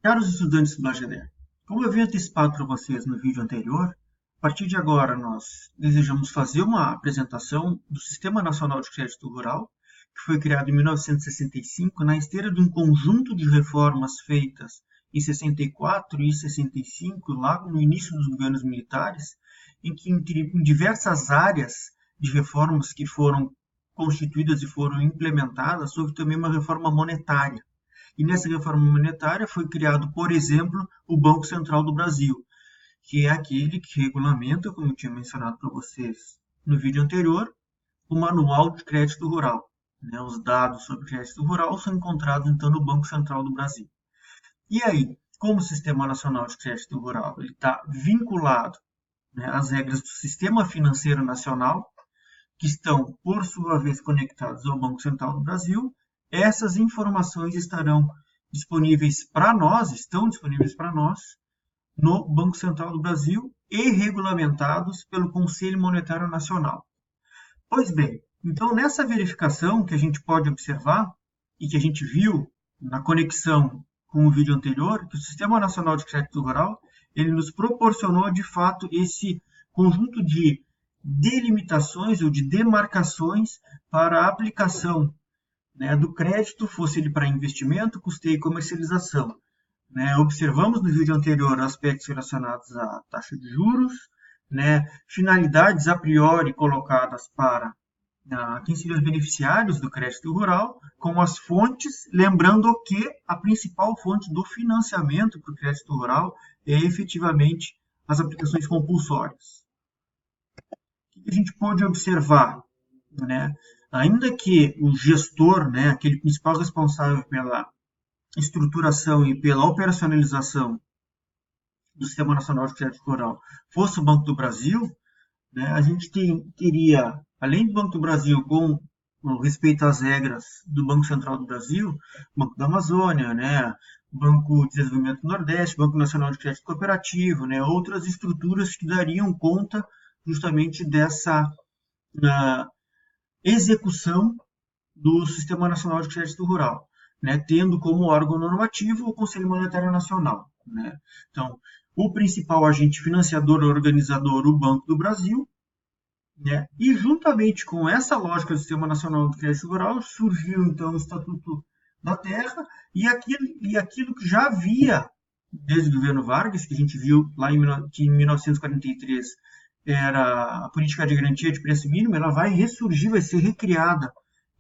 Caros estudantes do AGD, como eu havia antecipado para vocês no vídeo anterior, a partir de agora nós desejamos fazer uma apresentação do Sistema Nacional de Crédito Rural, que foi criado em 1965 na esteira de um conjunto de reformas feitas em 64 e 65, lá no início dos governos militares, em que em diversas áreas de reformas que foram constituídas e foram implementadas, houve também uma reforma monetária. E nessa reforma monetária foi criado, por exemplo, o Banco Central do Brasil, que é aquele que regulamenta, como eu tinha mencionado para vocês no vídeo anterior, o Manual de Crédito Rural. Os dados sobre crédito rural são encontrados, então, no Banco Central do Brasil. E aí, como o Sistema Nacional de Crédito Rural está vinculado, às regras do Sistema Financeiro Nacional, que estão, por sua vez, conectados ao Banco Central do Brasil, essas informações estarão disponíveis para nós, estão disponíveis para nós, no Banco Central do Brasil e regulamentados pelo Conselho Monetário Nacional. Pois bem, então nessa verificação que a gente pode observar e que a gente viu na conexão com o vídeo anterior, que o Sistema Nacional de Crédito Rural, ele nos proporcionou de fato esse conjunto de delimitações ou de demarcações para a aplicação, do crédito, fosse ele para investimento, custeio e comercialização. Observamos no vídeo anterior aspectos relacionados à taxa de juros, finalidades a priori colocadas para quem seriam os beneficiários do crédito rural, como as fontes, lembrando que a principal fonte do financiamento para o crédito rural é efetivamente as aplicações compulsórias. O que a gente pode observar? Ainda que o gestor, aquele principal responsável pela estruturação e pela operacionalização do Sistema Nacional de Crédito Rural fosse o Banco do Brasil, a gente teria, além do Banco do Brasil, com respeito às regras do Banco Central do Brasil, Banco da Amazônia, Banco de Desenvolvimento do Nordeste, Banco Nacional de Crédito Cooperativo, outras estruturas que dariam conta justamente dessa execução do Sistema Nacional de Crédito Rural, tendo como órgão normativo o Conselho Monetário Nacional. Então, o principal agente financiador e organizador, o Banco do Brasil, e juntamente com essa lógica do Sistema Nacional de Crédito Rural, surgiu então o Estatuto da Terra e aquilo que já havia desde o governo Vargas, que a gente viu lá que em 1943 era a política de garantia de preço mínimo, ela vai ressurgir, vai ser recriada,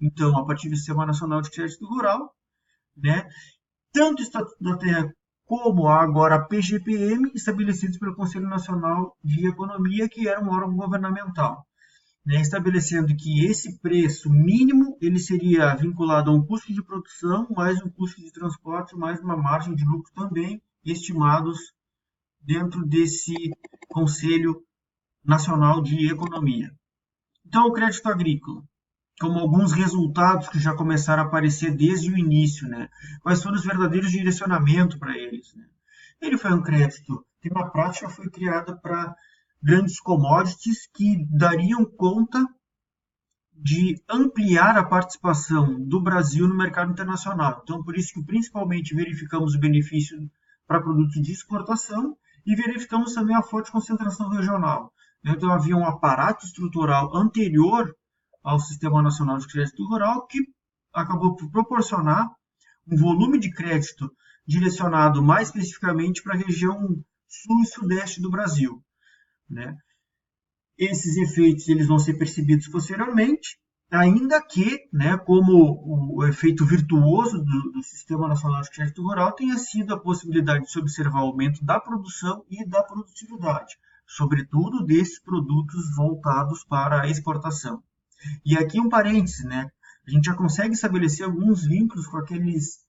então, a partir do Sistema Nacional de Crédito Rural, tanto o Estatuto da Terra como agora a PGPM, estabelecidos pelo Conselho Nacional de Economia, que era um órgão governamental, estabelecendo que esse preço mínimo ele seria vinculado a um custo de produção, mais um custo de transporte, mais uma margem de lucro também, estimados dentro desse Conselho Nacional de Economia. Então, o crédito agrícola, como alguns resultados que já começaram a aparecer desde o início, quais foram os verdadeiros direcionamentos para eles. Ele foi um crédito que, na prática, foi criado para grandes commodities que dariam conta de ampliar a participação do Brasil no mercado internacional. Então, por isso que principalmente verificamos o benefício para produtos de exportação e verificamos também a forte concentração regional. Então, havia um aparato estrutural anterior ao Sistema Nacional de Crédito Rural que acabou por proporcionar um volume de crédito direcionado mais especificamente para a região sul e sudeste do Brasil. Esses efeitos eles vão ser percebidos posteriormente, ainda que, como o efeito virtuoso do Sistema Nacional de Crédito Rural tenha sido a possibilidade de se observar o aumento da produção e da produtividade, sobretudo desses produtos voltados para a exportação. E aqui um parênteses, a gente já consegue estabelecer alguns vínculos com aqueles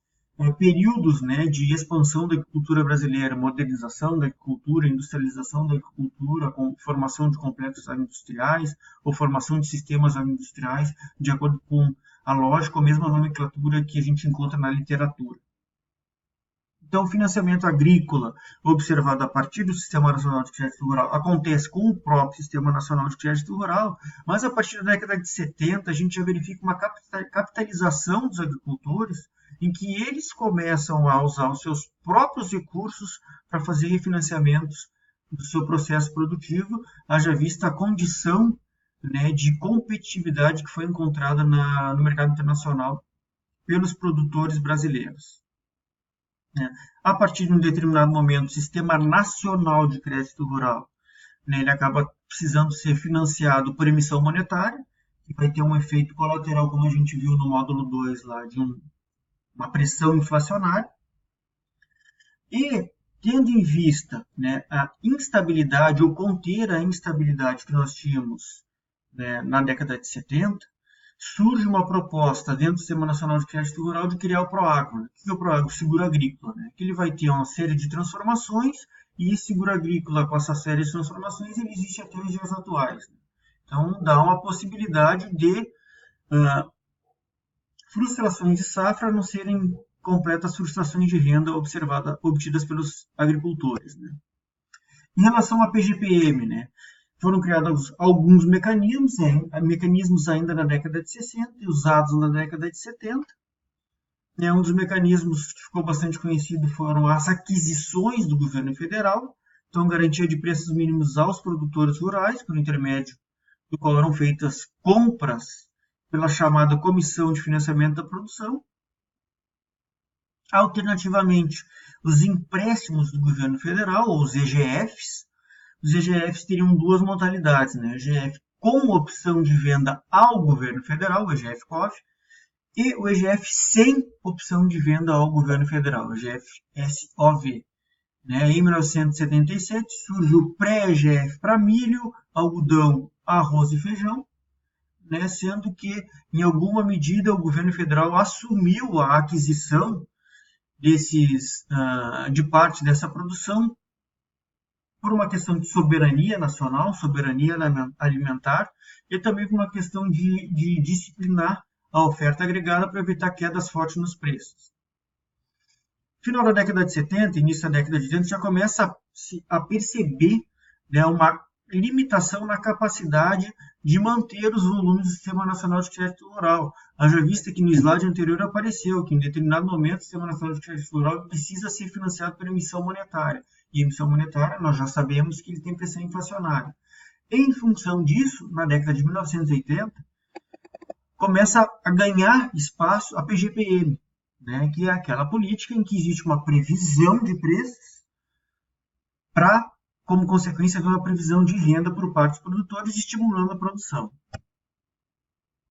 períodos de expansão da agricultura brasileira, modernização da agricultura, industrialização da agricultura, com formação de complexos agroindustriais ou formação de sistemas agroindustriais, de acordo com a lógica ou mesmo a nomenclatura que a gente encontra na literatura. Então, o financiamento agrícola, observado a partir do Sistema Nacional de Crédito Rural, acontece com o próprio Sistema Nacional de Crédito Rural, mas a partir da década de 70 a gente já verifica uma capitalização dos agricultores em que eles começam a usar os seus próprios recursos para fazer refinanciamentos do seu processo produtivo, haja vista a condição, né, de competitividade que foi encontrada no mercado internacional pelos produtores brasileiros, né. A partir de um determinado momento, o Sistema Nacional de Crédito Rural, né, ele acaba precisando ser financiado por emissão monetária, que vai ter um efeito colateral, como a gente viu no módulo 2 lá, de uma pressão inflacionária. E, tendo em vista, né, a instabilidade, ou conter a instabilidade que nós tínhamos, né, na década de 70, surge uma proposta dentro do Sistema Nacional de Crédito Rural de criar o Proagro. O que é o Proagro? O seguro agrícola, né? Que ele vai ter uma série de transformações, e esse seguro agrícola, com essa série de transformações, ele existe até os dias atuais, né? Então, dá uma possibilidade de frustrações de safra não serem completas frustrações de renda obtidas pelos agricultores, né? Em relação à PGPM, né, foram criados alguns mecanismos ainda na década de 60 e usados na década de 70. Um dos mecanismos que ficou bastante conhecido foram as aquisições do governo federal, então garantia de preços mínimos aos produtores rurais, por intermédio do qual eram feitas compras pela chamada Comissão de Financiamento da Produção. Alternativamente, os empréstimos do governo federal, ou os EGFs. Os EGFs teriam duas modalidades, né? O EGF com opção de venda ao governo federal, o EGF-COF, e o EGF sem opção de venda ao governo federal, o EGF-SOV. Né? Em 1977 surge o pré-EGF para milho, algodão, arroz e feijão, né? Sendo que, em alguma medida, o governo federal assumiu a aquisição de parte dessa produção por uma questão de soberania nacional, soberania alimentar, e também por uma questão de disciplinar a oferta agregada para evitar quedas fortes nos preços. Final da década de 70, início da década de 80, já começa a perceber, né, uma limitação na capacidade de manter os volumes do Sistema Nacional de Crédito Rural. Haja vista que no slide anterior apareceu que, em determinado momento, o Sistema Nacional de Crédito Rural precisa ser financiado por emissão monetária. E a emissão monetária, nós já sabemos que ele tem pressão inflacionária. Em função disso, na década de 1980, começa a ganhar espaço a PGPM, né, que é aquela política em que existe uma previsão de preços como consequência de uma previsão de renda por parte dos produtores, estimulando a produção.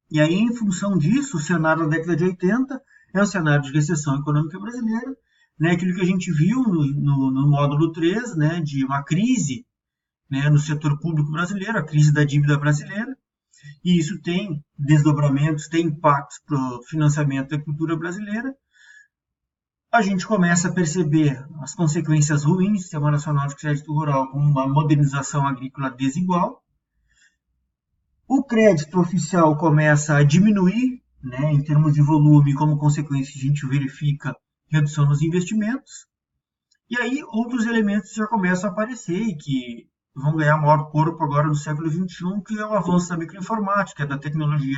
E aí, em função disso, o cenário da década de 80 é o cenário de recessão econômica brasileira, né, aquilo que a gente viu no módulo 3, né, de uma crise, né, no setor público brasileiro, a crise da dívida brasileira, e isso tem desdobramentos, tem impactos para o financiamento da cultura brasileira. A gente começa a perceber as consequências ruins do Sistema Nacional de Crédito Rural, como uma modernização agrícola desigual. O crédito oficial começa a diminuir, né, em termos de volume, como consequência a gente verifica redução nos investimentos. E aí outros elementos já começam a aparecer e que vão ganhar maior corpo agora no século XXI, que é o avanço da microinformática, da tecnologia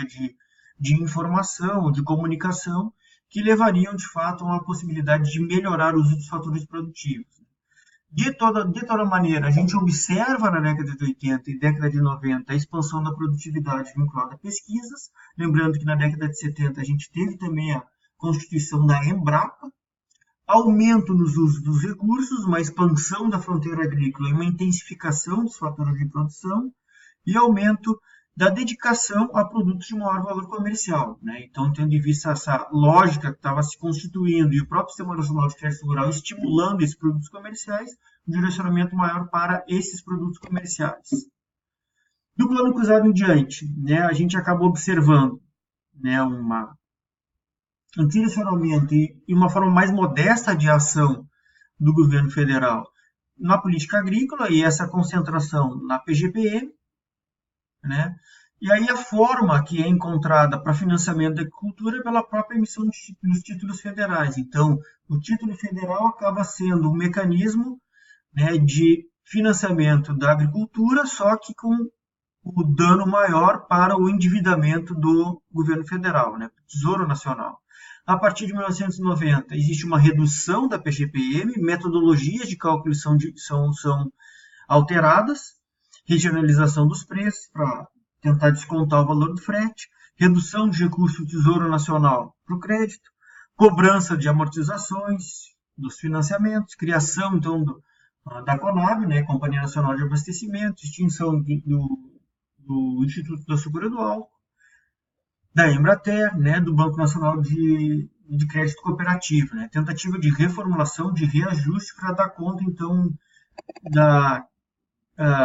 de informação, de comunicação, que levariam, de fato, a uma possibilidade de melhorar o uso dos fatores produtivos. De toda maneira, a gente observa na década de 80 e década de 90 a expansão da produtividade vinculada a pesquisas. Lembrando que na década de 70 a gente teve também a constituição da Embrapa, aumento nos usos dos recursos, uma expansão da fronteira agrícola e uma intensificação dos fatores de produção, e aumento da dedicação a produtos de maior valor comercial, né? Então, tendo em vista essa lógica que estava se constituindo e o próprio Sistema Nacional de Crédito Rural estimulando esses produtos comerciais, um direcionamento maior para esses produtos comerciais. Do plano cruzado em diante, né, a gente acaba observando, né, um direcionamento e uma forma mais modesta de ação do governo federal na política agrícola e essa concentração na PGPM, né? E aí a forma que é encontrada para financiamento da agricultura é pela própria emissão dos títulos federais. Então, o título federal acaba sendo um mecanismo, né, de financiamento da agricultura, só que com o dano maior para o endividamento do governo federal, né, do Tesouro Nacional. A partir de 1990, existe uma redução da PGPM, metodologias de cálculo são alteradas, regionalização dos preços para tentar descontar o valor do frete, redução de recursos do Tesouro Nacional para o crédito, cobrança de amortizações dos financiamentos, criação, então, da Conab, né, Companhia Nacional de Abastecimento, extinção do Instituto da Segura do Álcool, da Embrater, né, do Banco Nacional de Crédito Cooperativo, né, tentativa de reformulação, de reajuste para dar conta, então, da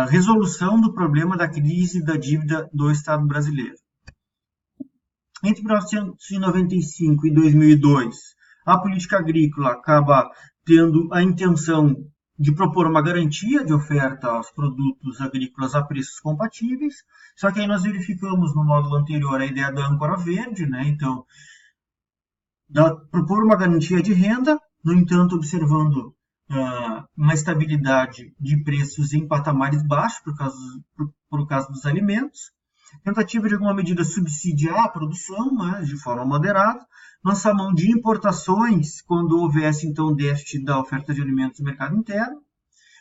resolução do problema da crise da dívida do Estado brasileiro. Entre 1995 e 2002, a política agrícola acaba tendo a intenção de propor uma garantia de oferta aos produtos agrícolas a preços compatíveis, só que aí nós verificamos no módulo anterior a ideia da âncora verde, né? Então, propor uma garantia de renda, no entanto, observando uma estabilidade de preços em patamares baixos por causa dos alimentos, tentativa de alguma medida subsidiar a produção, mas de forma moderada, lançar mão de importações quando houvesse, então, déficit da oferta de alimentos no mercado interno,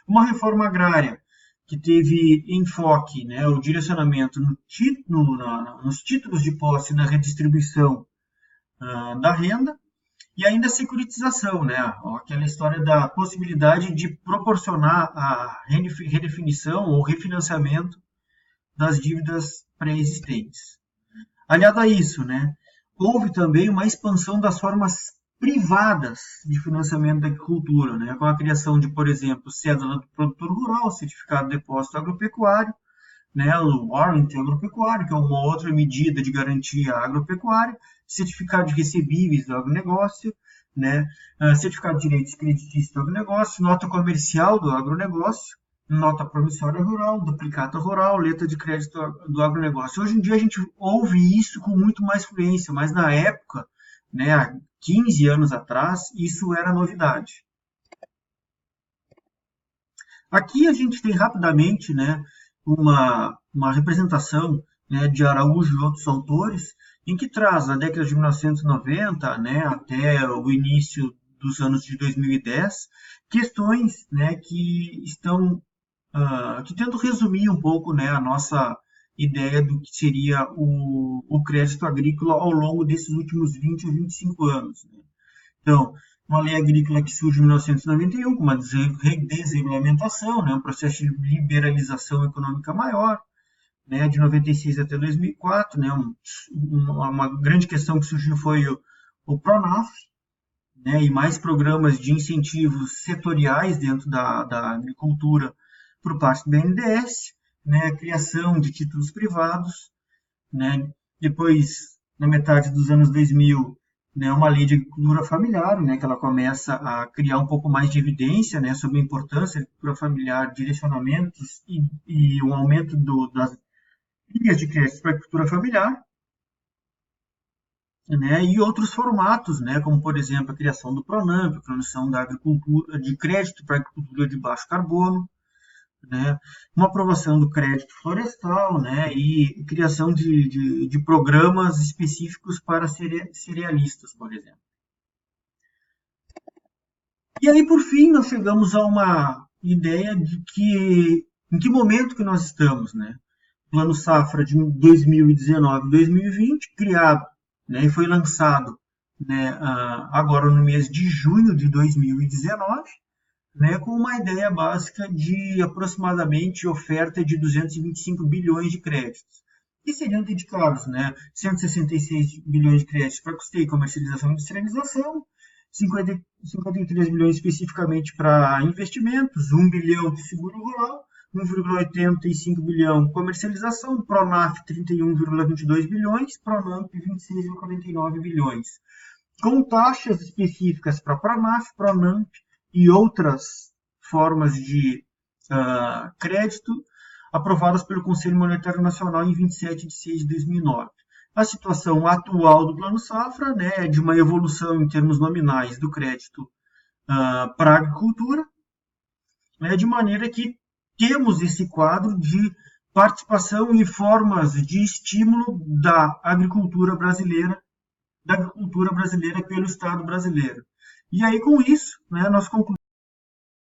uma reforma agrária que teve enfoque, né, o direcionamento nos títulos de posse e na redistribuição da renda, e ainda a securitização, né, aquela história da possibilidade de proporcionar a redefinição ou refinanciamento das dívidas pré-existentes. Aliado a isso, né, houve também uma expansão das formas privadas de financiamento da agricultura, né, com a criação de, por exemplo, cédula do produtor rural, certificado de depósito agropecuário, né, o warrant agropecuário, que é uma outra medida de garantia agropecuária, certificado de recebíveis do agronegócio, né, certificado de direitos creditícios do agronegócio, nota comercial do agronegócio, nota promissória rural, duplicata rural, letra de crédito do agronegócio. Hoje em dia a gente ouve isso com muito mais fluência, mas na época, né, há 15 anos atrás, isso era novidade. Aqui a gente tem rapidamente, né, uma representação, né, de Araújo e outros autores, em que traz, na década de 1990, né, até o início dos anos de 2010, questões, né, que estão que tentam resumir um pouco, né, a nossa ideia do que seria o crédito agrícola ao longo desses últimos 20 ou 25 anos. Né? Então, uma lei agrícola que surge em 1991, com uma desregulamentação, né, um processo de liberalização econômica maior, né, de 96 até 2004, né, uma grande questão que surgiu foi o PRONAF, né, e mais programas de incentivos setoriais dentro da agricultura por parte do BNDES, né, a criação de títulos privados, né, depois, na metade dos anos 2000, né, uma lei de agricultura familiar, né, que ela começa a criar um pouco mais de evidência, né, sobre a importância da agricultura familiar, direcionamentos e um aumento das linhas de crédito para a agricultura familiar, né, e outros formatos, né, como, por exemplo, a criação do PRONAMP, a promoção da agricultura, de crédito para a agricultura de baixo carbono, né, uma aprovação do crédito florestal, né, e criação de programas específicos para cerealistas, por exemplo. E aí, por fim, nós chegamos a uma ideia de que, em que momento que nós estamos, né? Plano Safra de 2019-2020, criado, né, e foi lançado, né, agora no mês de junho de 2019, né, com uma ideia básica de aproximadamente oferta de 225 bilhões de créditos, que seriam dedicados, né, 166 bilhões de créditos para custeio, comercialização e industrialização, 53 bilhões especificamente para investimentos, 1 bilhão de seguro rural, 1,85 bilhão comercialização, PRONAF 31,22 bilhões, PRONAMP 26,49 bilhões, com taxas específicas para PRONAF, PRONAMP e outras formas de crédito aprovadas pelo Conselho Monetário Nacional em 27 de 6 de 2009. A situação atual do Plano Safra, né, é de uma evolução em termos nominais do crédito para a agricultura, né, de maneira que temos esse quadro de participação e formas de estímulo da agricultura brasileira da agricultura brasileira pelo Estado brasileiro. E aí, com isso, né, nós concluímos